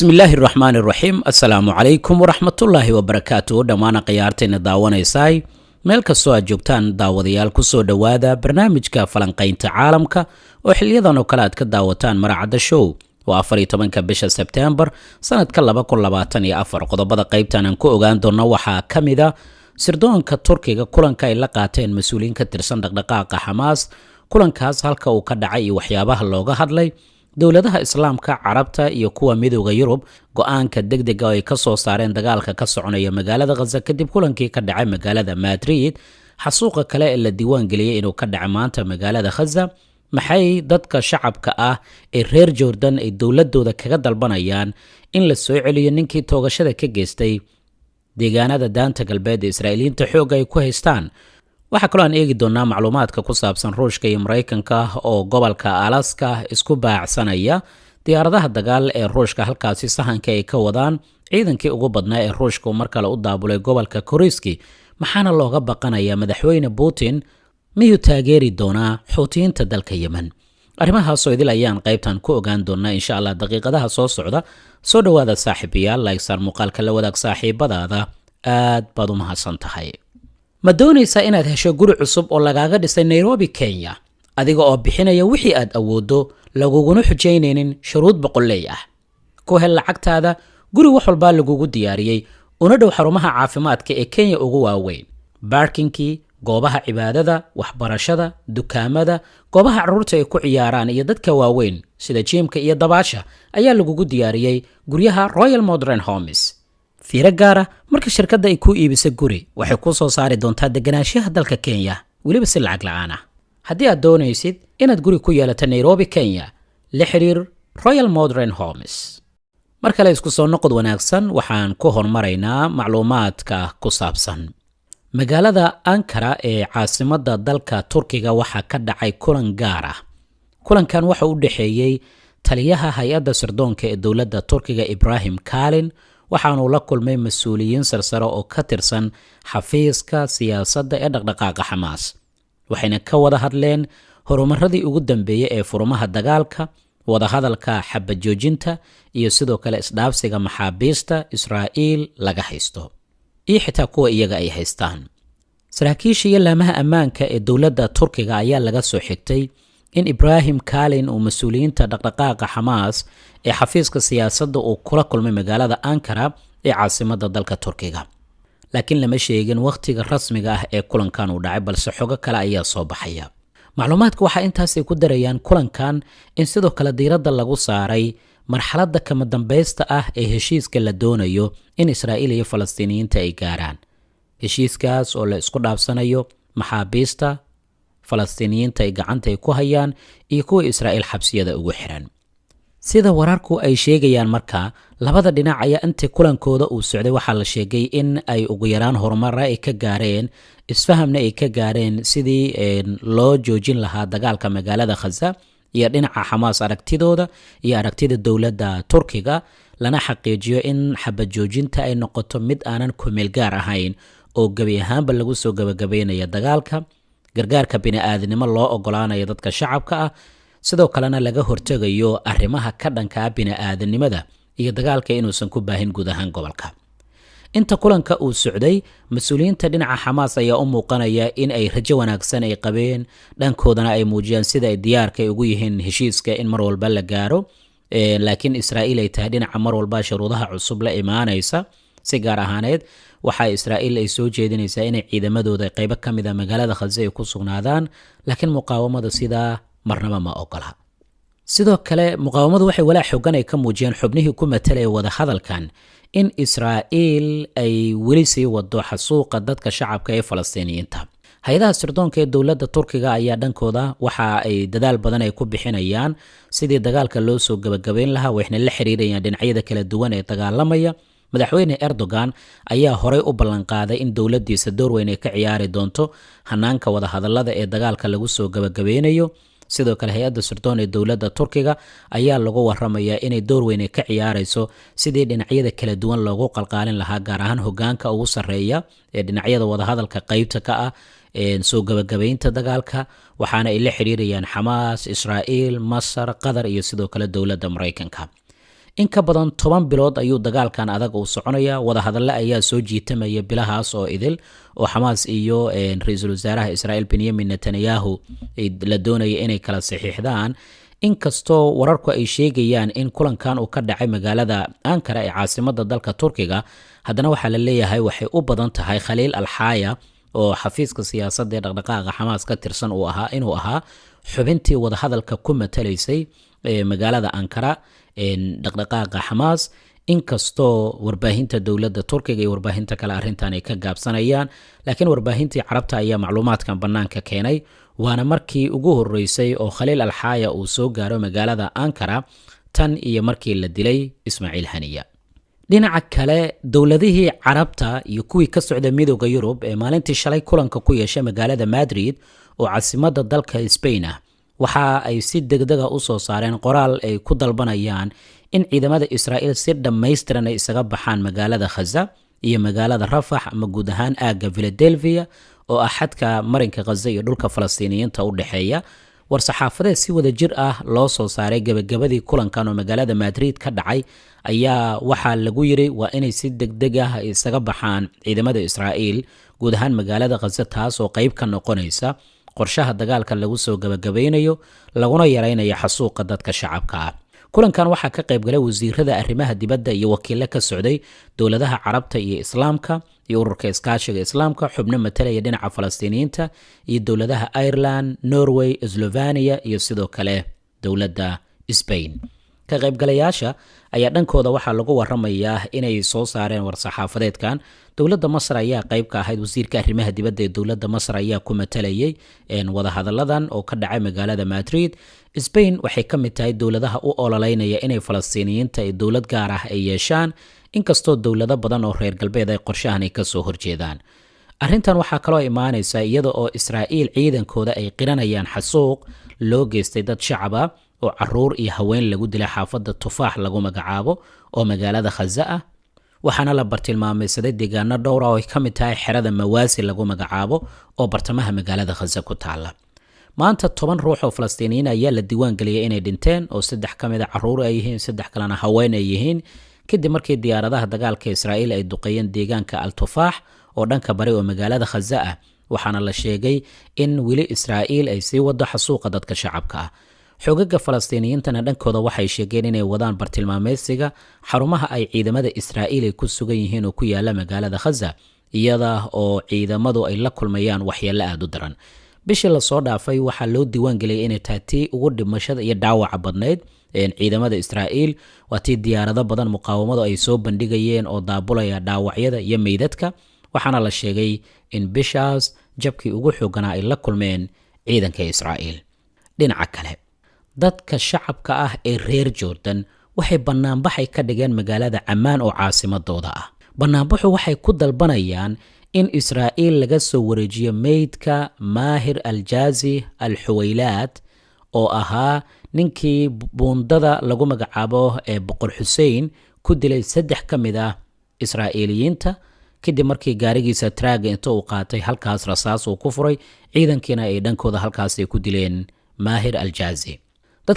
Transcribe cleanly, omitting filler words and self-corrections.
bismillaahi raxmaani raxiim assalaamu calaykum waraxmatullaahi wabarakaatu dhammaan khiyaartayna daawanaysay meel kastoo aad joogtaan daawadayaal kusoo dhowaada barnaamijka falanqaynta caalamka oo xiliyadan oo kale aad ka daawataan maracadda show waa 14 bisha sebteembar sanadka 2024 qodobada qaybtan aan ku ogaan doonno waxaa ka mid ah sirdoonka turkiga kulanka ay la qaateen mas-uuliyiin ka tirsan dhaqdhaqaaqa xamaas kulankaas halka uu ka dhacay iyo waxyaabaha looga hadlay dowladaha islaamka carabta iyo kuwa midowda yurub go-aanka degdega oo ay ka soo saareen dagaalka ka soconaya magaalada khaza kadib kulankii ka dhacay magaalada madrid xasuuqa kale ee la diiwaan geliyey inuu ka dhacay maanta magaalada khaza maxay dadka shacabka ah ee reer jordan ay dowladooda kaga dalbanayaan in la soo celiyo ninkii toogashada ka geystay deegaanada daanta galbeed ee israa'iiliyiinta xoogga ay ku haystaan waxaa kaloo aan eegi doonaa macluumaadka ku saabsan ruushka iyo maraykanka oo gobolka alaska isku baacsanaya diyaaradaha dagaal ee ruushka halkaasi sahanka ay ka wadaan ciidankii ugu badnaa ee ruushka uu mar kale u daabulay gobolka koriski maxaana looga baqanayaa madaxweyne putin miyuu taageeri doonaa xuutiyiinta dalka yemen arrimahaasoo idil ayaan qaybtan ku ogaan doonaa insha allah daqiiqadaha soo socda soo dhowaada saaxiibayaal laygsaar muuqaalka la wadaag saaxiibadaada aad baad u mahadsan tahay ma doonaysaa inaad hesho guri cusub oo lagaaga dhisay nairobi kenya adiga oo bixinaya wixii aad awooddo laguguna xujaynaynin shuruud boqolley ah ku hel lacagtaada guri wax walbaa lagugu diyaariyey una dhow xarumaha caafimaadka ee kenya ugu waaweyn baarkinkii goobaha cibaadada waxbarashada dukaamada goobaha carruurta ay ku ciyaaraan iyo dadka waaweyn sida jiimka iyo dabaasha ayaa lagugu diyaariyey guryaha royal modern homes fiiro gaara marka shirkadda ay ku iibisa guri waxay ku soo saari doontaa deganaanshaha dalka kenya weliba si lacag la'aan ah haddii aad doonaysid inaad guri ku yeelato nairobi kenya la xiriir royal modern homes mar kale isku soo noqod wanaagsan waxaan ku hormaraynaa macluumaadka ku saabsan magaalada ankara ee caasimadda dalka turkiga waxaa ka dhacay kulan gaar ah kulankan waxa u dhexeeyey taliyaha hay-adda sirdoonka ee dowladda turkiga ibrahim kalin waxaanuu la kulmay mas-uuliyiin sarsare oo ka tirsan xafiiska siyaasadda ee dhaqdhaqaaqa xamaas waxayna ka wada hadleen horumaradii ugu dambeeyey ee furmaha dagaalka wadahadalka xabajoojinta iyo sidoo kale isdhaafsiga maxaabiista israa'iil laga haysto iyo xitaa kuwa iyaga ay haystaan saraakiisha iyo laamaha ammaanka ee dowladda turkiga ayaa laga soo xigtay in ibrahim kalin uu mas-uuliyiinta dhaqdhaqaaqa xamaas ee xafiiska siyaasadda uu kula kulmay magaalada ankara ee caasimadda dalka turkiga laakiin lama sheegin wakhtiga rasmiga ah ee kulankan uu dhacay balse xogo kale ayaa soo baxaya macluumaadka waxaa intaasay ku darayaan kulankan in sidoo kale diiradda lagu saaray marxaladda kama dambaysta ah ee heshiiska la doonayo in israa'iil iyo falastiiniyiinta ay gaaraan heshiiskaas oo la isku dhaafsanayo maxaabiista falastiiniyiinta ay gacanta ay ku hayaan iyo kuwa israa'iil xabsiyada ugu xiran sida wararku ay sheegayaan markaa labada dhinac ayaa intii kulankooda uu socday waxaa la sheegay in ay ugu yaraan horumara ay ka gaareen isfahamna ay ka gaareen sidii loo joojin lahaa dagaalka magaalada khaza iyo dhinaca xamaas aragtidooda iyo aragtida dowladda turkiga lana xaqiijiyo in xabajoojinta ay noqoto mid aanan kumeel gaar ahayn oo gebi ahaanba lagu soo gabagabaynaya dagaalka gargaarka bini'aadanimo loo ogolaanayo dadka shacabka ah sidoo kalena laga hortegayo arrimaha ka dhanka ah bini'aadanimada iyo dagaalka inuusan ku baahin guud ahaan gobolka inta kulanka uu socday mas-uuliyiinta dhinaca xamaas ayaa u muuqanaya in ay rajo wanaagsan ay qabeen dhankoodana ay muujiyaan sida ay diyaarka ay ugu yihiin heshiiska in mar walba la gaaro laakiin israa'iil ay tahay dhinaca mar walba shuruudaha cusub la imaanaysa si gaar ahaaneed waxaa israa'iil ay soo jeedinaysaa inay ciidamadooda qaybo ka mid a magaalada khaza ay ku sugnaadaan laakiin muqaawamada sidaa marnaba ma ogola sidoo kale muqaawamadu waxay walaac xoogan ay ka muujiyeen xubnihii ku matalaya wadahadalkan in israa'iil ay weli sii wado xasuuqa dadka shacabka ee falastiiniyiinta hay-adaha sirdoonka ee dowladda turkiga ayaa dhankooda waxa ay dadaal badan ay ku bixinayaan sidii dagaalka loo soo gabagabayn lahaa waxayna la xiriirayaan dhinacyada kala duwan ee dagaalamaya madaxweyne erdogan ayaa horey u ballanqaaday in dowladdiisa door weyn ay ka ciyaari doonto hanaanka wadahadallada ee dagaalka lagu soo gabagabeynayo sidoo kale hay-adda sirdoon ee dowladda turkiga ayaa lagu waramayaa inay door weyn ay ka ciyaarayso sidii dhinacyada kala duwan loogu qalqaalin lahaa gaar ahaan hogaanka ugu sarreeya ee dhinacyada wadahadalka qaybta ka ah soo gabagabaynta dagaalka waxaana ay la xiriirayaan xamaas israa'iil masar qatar iyo sidoo kale dowladda maraykanka in ka badan 10 bilood ayuu dagaalkan adag uu soconaya. Wadahadalla ayaa soo jiitamaya bilahaas oo idil oo Xamaas iyo ra'iisul wasaaraha Israa'iil Benjamin Netanyahu la doonaya inay kala saxiixdaan. inkastoo wararku ay sheegayaan in kulankan uu ka dhacay magaalada Ankara ee caasimadda dalka Turkiga, haddana waxaa la leeyahay waxay u badan tahay Khaliil Al-Haya oo xafiiska siyaasadda ee dhaqdhaqaaqa Xamaas ka tirsan inuu ahaa xubintii wadahadalka ku matalaysay magaalada Ankara dhaqdhaqaaqa Xamaas. inkastoo warbaahinta dowladda Turkiga iyo warbaahinta kale arrintan ay ka gaabsanayaan, laakiin warbaahintii carabta ayaa macluumaadkan bannaanka keenay. waana markii ugu horeysay oo Khaliil Al-Haya uu soo gaaro magaalada Ankara tan iyo markii la dilay Ismaaciil Haniya. dhinaca kale, dowladihii carabta iyo kuwii ka socda midowga Yurub ee maalintii shalay kulanka ku yeeshay magaalada Madrid oo caasimadda dalka Spain ah, waxa ay si degdeg ah u soo saareen qoraal ay ku dalbanayaan in ciidamada Israa'iil si dhammaystiran ay isaga baxaan magaalada Gaza iyo magaalada Rafah ama guud ahaan aagga Philadelphia oo ah xadka marinka Gaza iyo dhulka Falastiiniyiinta u dhaxeeya. war-saxaafadeed si wada jir ah loo soo saaray gabagabadii kulankan oo magaalada Madrid ka dhacay ayaa waxaa lagu yiri waa inay si degdeg ah isaga baxaan ciidamada Israa'iil guud ahaan magaalada Gaza, taas oo qayb ka noqonaysa qorshaha dagaalka lagu soo gabagabeynayo laguna yareynayo xasuuqa dadka shacabka ah. kulankan waxaa ka qayb galay wasiirada arrimaha dibadda iyo wakiilo ka socday dowladaha carabta iyo islaamka iyo ururka iskaashiga islaamka, xubno matalaya dhinaca Falastiiniyiinta iyo dowladaha Ireland, Norway, Slovenia iyo sidoo kale dowladda Spain. ka qaybgalayaasha ayaa dhankooda waxaa lagu waramayaa inay soo saareen war-saxaafadeedkan. dowladda Masar ayaa qayb ka ahayd. wasiirka arrimaha dibadda ee dowladda Masar ayaa ku matalayay wadahadalladan oo ka dhacay magaalada Madrid. Spain waxay ka mid tahay dowladaha u ololeynaya inay Falastiiniyiinta ay dowlad gaar ah ay yeeshaan, inkastoo dowlado badan oo reer galbeed ay qorshahan ay ka soo horjeedaan. arrintan waxaa kaloo imaanaysa iyada oo Israa'iil ciidankooda ay qiranayaan xasuuq loo geystay dad shacab ah oo caruur iyo haween lagu dilay xaafadda Tufaax lagu magacaabo oo magaalada Gaza ah. waxaana la bartilmaamaysaday deegaano dhowr ah oo ay ka mid tahay xerada Mawaasi lagu magacaabo oo bartamaha magaalada Gaza ku taala. maanta 10 ruux oo Falastiiniyiin ayaa la diiwaan geliyay inay dhinteen oo 3 ka mid ah caruur ay yihiin, 3 kalena haween ay yihiin, kadib markii diyaaradaha dagaalka Israa'iil ay duqeeyeen deegaanka Al-Tufaax oo dhanka bari oo magaalada Gaza ah. waxaana la sheegay in wili Israa'iil ay sii wado xasuuqa dadka shacabka ah. xogaga Falastiiniyiintana dhankooda waxay sheegeen inay wadaan bartilmaameedsiga xarumaha ay ciidamada Israa'iil ay ku sugan yihiin oo ku yaala magaalada Gaza, iyada oo ciidamadu ay la kulmayaan waxyeello aad u daran. bishii la soo dhaafay waxaa loo diiwaan geliyay inay tahay tii ugu dhimashada iyo dhaawaca badnayd ciidamada Israa'iil. waa tii diyaarado badan muqaawamadu ay soo bandhigayeen oo daabulaya dhaawacyada iyo meydadka. waxaana la sheegay in bishaas jabkii ugu xooganaa ay la kulmeen ciidanka Israa'iil. dhinaca kale, dadka shacabka ah ee reer Jordan waxay banaanbaxay ka dhigeen magaalada Ammaan oo caasimadooda ah. banaanbaxu waxay ku dalbanayaan in Israa'iil laga soo wareejiyo meydka Maahir Al-Jazi Al-Xuwaylaat oo ahaa ninkii buundada lagu magacaabo ee Boqor Xuseen ku dilay 3 ka mid ah Israa'iiliyiinta kadib markii gaarigiisa traaga inta uu qaatay halkaas rasaas uu ku furay, ciidankiina ay dhankooda halkaas ay ku dileen Maahir Al-Jazi.